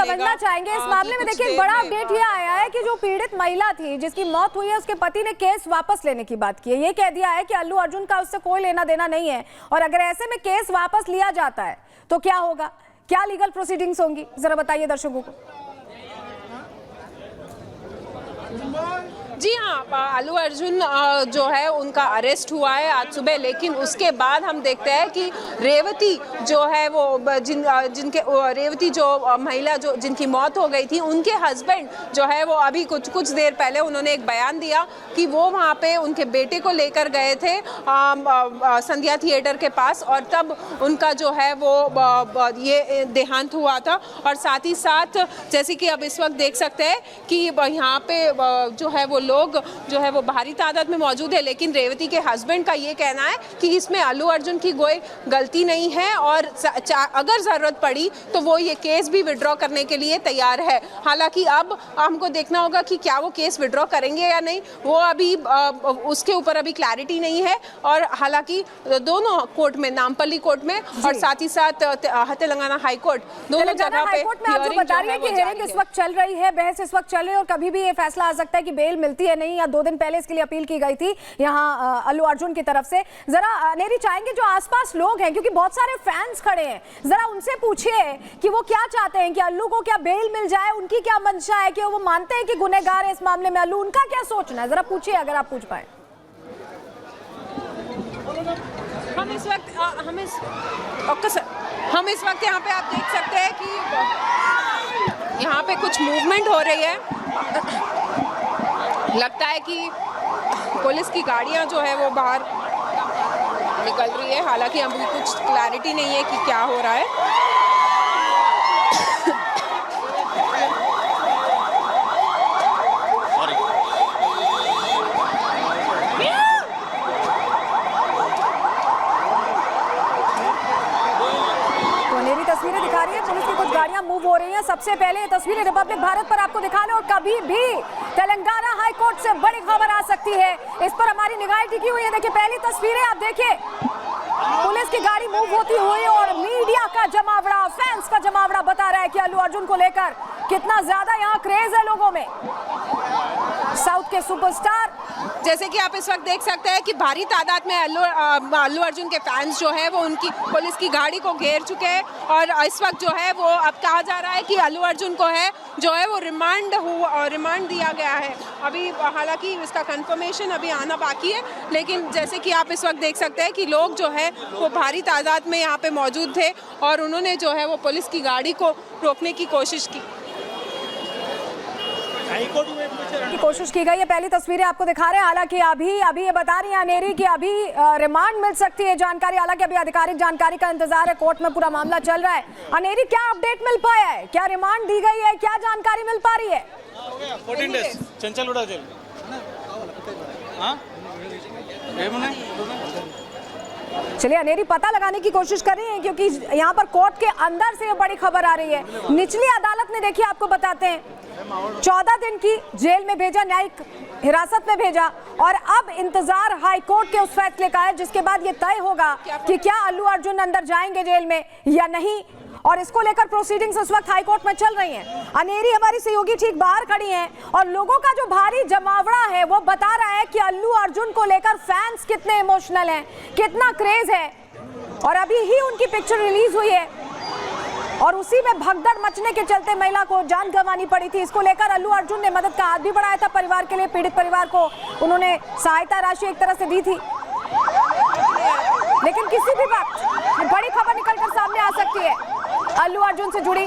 समझना चाहेंगे इस मामले में। देखिए, बड़ा अपडेट ये आया है कि जो पीड़ित महिला थी जिसकी मौत हुई है, उसके पति ने केस वापस लेने की बात की है। ये कह दिया है कि अल्लू अर्जुन का उससे कोई लेना देना नहीं है, और अगर ऐसे में केस वापस लिया जाता है तो क्या होगा, क्या लीगल प्रोसीडिंग्स होंगी, जरा बताइए दर्शकों को। जी हाँ, अल्लू अर्जुन जो है उनका अरेस्ट हुआ है आज सुबह, लेकिन उसके बाद हम देखते हैं कि रेवती जो है वो रेवती जो महिला जो जिनकी मौत हो गई थी, उनके हस्बैंड जो है वो अभी कुछ देर पहले उन्होंने एक बयान दिया कि वो वहाँ पे उनके बेटे को लेकर गए थे संध्या थिएटर के पास, और तब उनका जो है वो ये देहांत हुआ था। और साथ ही साथ जैसे कि अब इस वक्त देख सकते हैं कि यहाँ पे जो है वो लोग जो है वो भारी तादाद में मौजूद है, लेकिन रेवती के हस्बैंड का ये कहना है कि इसमें अल्लू अर्जुन की कोई गलती नहीं है, और अगर ज़रूरत पड़ी तो वो ये केस भी विड्रॉ करने के लिए तैयार है। हालांकि अब हमको देखना होगा कि क्या वो केस विड्रॉ करेंगे या नहीं, वो अभी उसके ऊपर अभी क्लैरिटी नहीं है। और हालांकि दोनों कोर्ट में, नामपल्ली कोर्ट में और साथ ही साथ तेलंगाना हाई कोर्ट, दोनों जगह पे हियरिंग इस वक्त चल रही है, बहस इस वक्त चल रही है, और कभी भी ये फैसला आ सकता है कि बेल मिलती है नहीं, या 2 दिन पहले इसके लिए अपील की गई थी यहाँ अल्लू अर्जुन की तरफ से। जरा अनेरी चाहेंगे जो आसपास लोग हैं, क्योंकि बहुत सारे फैंस खड़े हैं, जरा उनसे पूछिए कि वो क्या चाहते हैं, कि अल्लू को क्या बेल मिल जाए, उनकी क्या मंशा है, कि वो मानते हैं कि गुनहगार है इस मामले में अल्लू, उनका क्या सोचना है, जरा पूछिए अगर आप पूछ पाए। हम इस वक्त यहाँ पे आप देख सकते हैं कि यहाँ पे कुछ मूवमेंट हो रही है। लगता है कि पुलिस की गाड़ियाँ जो है वो बाहर निकल रही है, हालांकि अभी कुछ क्लैरिटी नहीं है कि क्या हो रहा है। तस्वीरें दिखा रही है, पुलिस की कुछ गाड़ियां मूव हो रही हैं। सबसे पहले ये तस्वीरें रिपब्लिक भारत पर आपको दिखाने, और कभी भी तेलंगाना हाई कोर्ट से बड़ी खबर आ सकती है, इस पर हमारी निगाहें टिकी हुई है। देखिए, पहली तस्वीरें आप देखिए, पुलिस की गाड़ी मूव होती हुई, और मीडिया का जमावड़ा, फैंस का जमावड़ा बता रहा है कि अल्लू अर्जुन को लेकर कितना ज्यादा यहाँ क्रेज है लोगों में। साउथ के सुपरस्टार, जैसे कि आप इस वक्त देख सकते हैं कि भारी तादाद में अल्लू अर्जुन के फैंस जो है वो उनकी पुलिस की गाड़ी को घेर चुके हैं, और इस वक्त जो है वो अब कहा जा रहा है कि अल्लू अर्जुन को है जो है वो रिमांड दिया गया है। अभी हालांकि इसका कंफर्मेशन अभी आना बाकी है, लेकिन जैसे कि आप इस वक्त देख सकते हैं कि लोग जो है वो भारी तादाद में यहाँ पे मौजूद थे, और उन्होंने जो है वो पुलिस की गाड़ी को रोकने की कोशिश की गई है। पहली तस्वीरें आपको दिखा रहे हैं। हालांकि अभी ये बता रही है अनेरी कि अभी रिमांड मिल सकती है जानकारी, हालांकि अभी आधिकारिक जानकारी का इंतजार है, कोर्ट में पूरा मामला चल रहा है। अनेरी, क्या अपडेट मिल पाया है, क्या रिमांड दी गई है, क्या जानकारी मिल पा रही है? 14 days चंचलगुड़ा जेल। चलिए, अनेरी पता लगाने की कोशिश कर रही है, क्योंकि यहाँ पर कोर्ट के अंदर से ये बड़ी खबर आ रही है। निचली अदालत ने, देखिए आपको बताते हैं, 14 दिन की जेल में भेजा, न्यायिक हिरासत में भेजा, और अब इंतजार हाई कोर्ट के उस फैसले का है, जिसके बाद ये तय होगा कि क्या अल्लू अर्जुन अंदर जाएंगे जेल में या नहीं। और इसको लेकर प्रोसीडिंग्स इस वक्त हाई कोर्ट में चल रही हैं। अनेरी हमारी सहयोगी ठीक बाहर खड़ी हैं, और लोगों का जो भारी जमावड़ा है वो बता रहा है कि अल्लू अर्जुन को लेकर फैंस कितने इमोशनल हैं, कितना क्रेज है। और अभी ही उनकी पिक्चर रिलीज हुई है, और उसी में भगदड़ मचने के चलते महिला को जान गंवानी पड़ी थी। इसको लेकर अल्लू अर्जुन ने मदद का हाथ भी बढ़ाया था परिवार के लिए, पीड़ित परिवार को उन्होंने सहायता राशि एक तरह से दी थी। लेकिन किसी भी वक्त बड़ी खबर निकलकर सामने आ सकती है अल्लू अर्जुन से जुड़ी।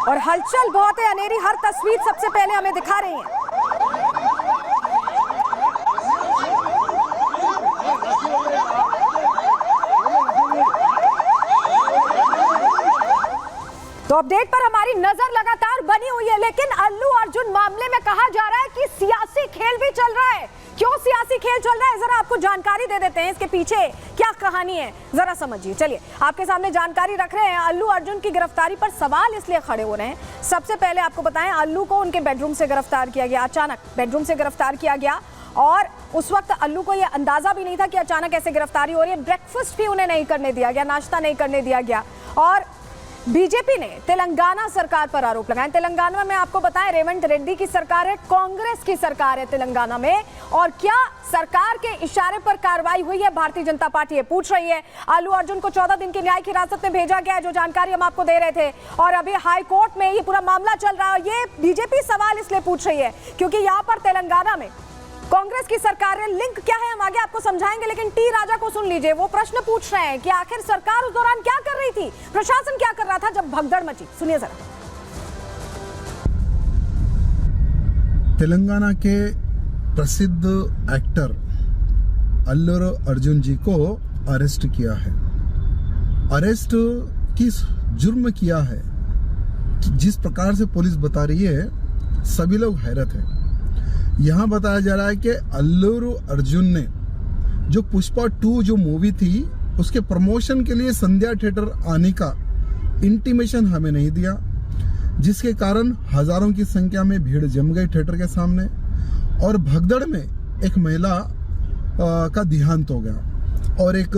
और हलचल बहुत है। अनेरी हर तस्वीर सबसे पहले हमें दिखा रही है। तो अपडेट पर हमारी नजर लगातार बनी हुई है, लेकिन अल्लू अर्जुन मामले में कहा जा रहा है कि सियासी खेल भी चल रहा है। क्यों सियासी खेल चल रहा है, जरा आपको जानकारी दे देते हैं, इसके पीछे क्या कहानी है, जरा समझिए। चलिए, आपके सामने जानकारी रख रहे हैं। अल्लू अर्जुन की गिरफ्तारी पर सवाल इसलिए खड़े हो रहे हैं। सबसे पहले आपको बताएं, अल्लू को उनके बेडरूम से गिरफ्तार किया गया, अचानक बेडरूम से गिरफ्तार किया गया, और उस वक्त अल्लू को यह अंदाजा भी नहीं था कि अचानक ऐसे गिरफ्तारी हो रही है। ब्रेकफास्ट भी उन्हें नहीं करने दिया गया, नाश्ता नहीं करने दिया गया। और बीजेपी ने तेलंगाना सरकार पर आरोप लगाए। तेलंगाना में आपको बताएं रेवंत रेड्डी की सरकार है, कांग्रेस की सरकार है तेलंगाना में। और क्या सरकार के इशारे पर कार्रवाई हुई है? भारतीय जनता पार्टी ये पूछ रही है। अल्लू अर्जुन को 14 दिन की न्यायिक हिरासत में भेजा गया है, जो जानकारी हम आपको दे रहे थे। और अभी हाई कोर्ट में ये पूरा मामला चल रहा है। ये बीजेपी सवाल इसलिए पूछ रही है क्योंकि यहाँ पर तेलंगाना में कांग्रेस की सरकार है। लिंक क्या है हम आगे आपको समझाएंगे, लेकिन टी राजा को सुन लीजिए। वो प्रश्न पूछ रहे हैं कि आखिर सरकार उस दौरान क्या कर रही थी, प्रशासन क्या कर रहा था जब भगदड़ मची। सुनिए जरा। तेलंगाना के प्रसिद्ध एक्टर अल्लू अर्जुन जी को अरेस्ट किया है। अरेस्ट किस जुर्म किया है, जिस प्रकार से पुलिस बता रही है, सभी लोग हैरत है। यहाँ बताया जा रहा है कि अल्लू अर्जुन ने जो पुष्पा 2 जो मूवी थी उसके प्रमोशन के लिए संध्या थिएटर आने का इंटीमेशन हमें नहीं दिया, जिसके कारण हजारों की संख्या में भीड़ जम गई थिएटर के सामने और भगदड़ में एक महिला का देहांत हो गया और एक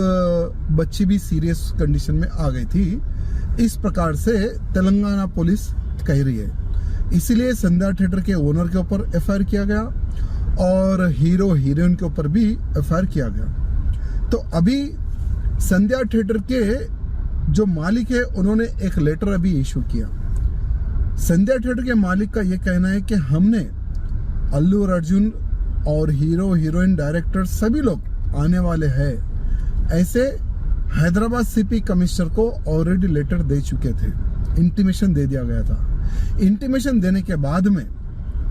बच्ची भी सीरियस कंडीशन में आ गई थी। इस प्रकार से तेलंगाना पुलिस कह रही है। इसीलिए संध्या थिएटर के ओनर के ऊपर एफआईआर किया गया और हीरो हीरोइन के ऊपर भी एफआईआर किया गया। तो अभी संध्या थिएटर के जो मालिक है उन्होंने एक लेटर अभी इशू किया। संध्या थिएटर के मालिक का यह कहना है कि हमने अल्लू अर्जुन और हीरो हीरोइन डायरेक्टर सभी लोग आने वाले हैं, ऐसे हैदराबाद सीपी कमिश्नर को ऑलरेडी लेटर दे चुके थे, इंटीमेशन दे दिया गया था। इंटीमेशन देने के बाद में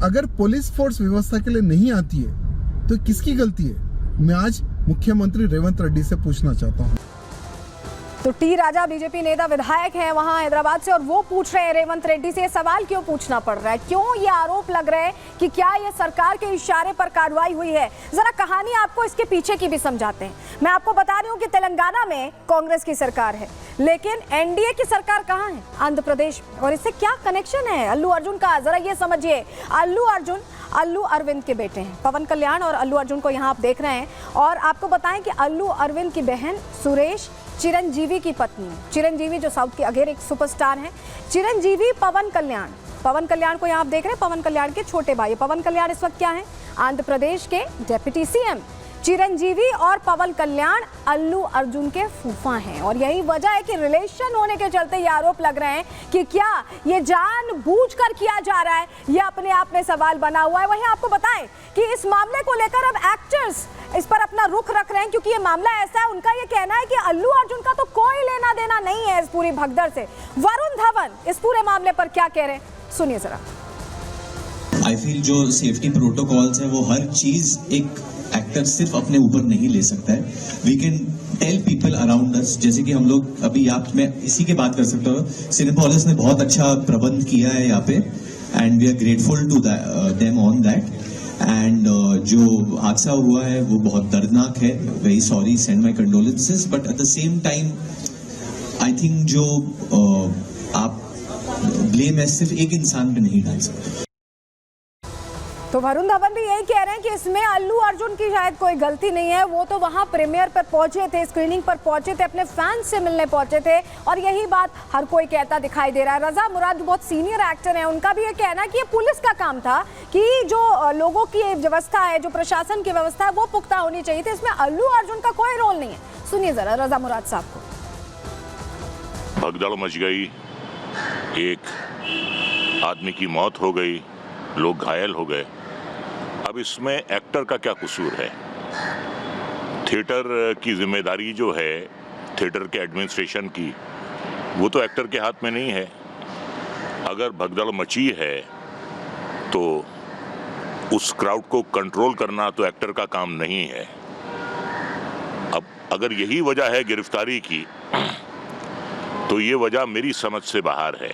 अगर पुलिस फोर्स व्यवस्था के लिए नहीं आती है तो किसकी गलती है? मैं आज मुख्यमंत्री रेवंत रेड्डी से पूछना चाहता हूं। तो टी राजा बीजेपी नेता विधायक हैं वहां हैदराबाद से और वो पूछ रहे हैं रेवंत रेड्डी से। ये सवाल क्यों पूछना पड़ रहा है, क्यों ये आरोप लग रहे हैं कि क्या ये सरकार के इशारे पर कार्रवाई हुई है? जरा कहानी आपको इसके पीछे की भी समझाते हैं। मैं आपको बता रही हूँ कि तेलंगाना में कांग्रेस की सरकार है, लेकिन एनडीए की सरकार कहाँ है? आंध्र प्रदेश में। और इससे क्या कनेक्शन है अल्लू अर्जुन का, जरा ये समझिए। अल्लू अर्जुन अल्लू अरविंद के बेटे हैं, पवन कल्याण और अल्लू अर्जुन को यहाँ आप देख रहे हैं। और आपको बताएं कि अल्लू अरविंद की बहन सुरेश चिरंजीवी की पत्नी है। चिरंजीवी जो साउथ के अगेर एक सुपरस्टार हैं। चिरंजीवी पवन कल्याण को यहाँ आप देख रहे हैं, पवन कल्याण के छोटे भाई। पवन कल्याण इस वक्त क्या है? आंध्र प्रदेश के डिप्टी सीएम। चिरंजीवी और पवन कल्याण अल्लू अर्जुन के फूफा हैं और यही वजह है कि रिलेशन होने के चलते ये आरोप लग रहे हैं कि क्या ये जानबूझकर किया जा रहा है। ये अपने आप में सवाल बना हुआ है। वहीं आपको बताएं कि इस मामले को लेकर अब एक्टर्स इस पर अपना रुख रख रहे हैं, क्योंकि ये मामला ऐसा है, उनका ये कहना है कि अल्लू अर्जुन का तो कोई लेना देना नहीं है इस पूरी भगदड़ से। वरुण धवन इस पूरे मामले पर क्या कह रहे हैं, सुनिए जरा। आई फील जो सेफ्टी प्रोटोकॉल्स है वो हर चीज एक एक्टर सिर्फ अपने ऊपर नहीं ले सकता है। We can tell people around us, जैसे कि हम लोग अभी मैं इसी की बात कर सकता हूँ। सिनेपोलिस ने बहुत अच्छा प्रबंध किया है यहाँ पे and we are grateful to them on that. And जो हादसा हुआ है वो बहुत दर्दनाक है। Very sorry, send my condolences, but at the same time I think जो आप ब्लेम है सिर्फ एक इंसान पे नहीं डाल सकते। तो वरुण धवन भी यही कह रहे हैं कि इसमें अल्लू अर्जुन की शायद कोई गलती नहीं है। वो तो वहां प्रीमियर पर पहुंचे थे, स्क्रीनिंग पर पहुंचे थे, अपने फैंस से मिलने पहुंचे थे और यही बात हर कोई कहता दिखाई दे रहा है। रजा मुराद बहुत सीनियर एक्टर हैं, उनका भी ये कहना है कि ये पुलिस का काम था कि जो लोगों की व्यवस्था है, जो प्रशासन की व्यवस्था है, वो पुख्ता होनी चाहिए थी। इसमें अल्लू अर्जुन का कोई रोल नहीं है। सुनिए जरा रजा मुराद साहब को। भगदड़ मच गई, एक आदमी की मौत हो गई, लोग घायल हो गए। अब इसमें एक्टर का क्या कसूर है? थिएटर की जिम्मेदारी जो है थिएटर के एडमिनिस्ट्रेशन की, वो तो एक्टर के हाथ में नहीं है। अगर भगदड़ मची है तो उस क्राउड को कंट्रोल करना तो एक्टर का काम नहीं है। अब अगर यही वजह है गिरफ्तारी की तो ये वजह मेरी समझ से बाहर है।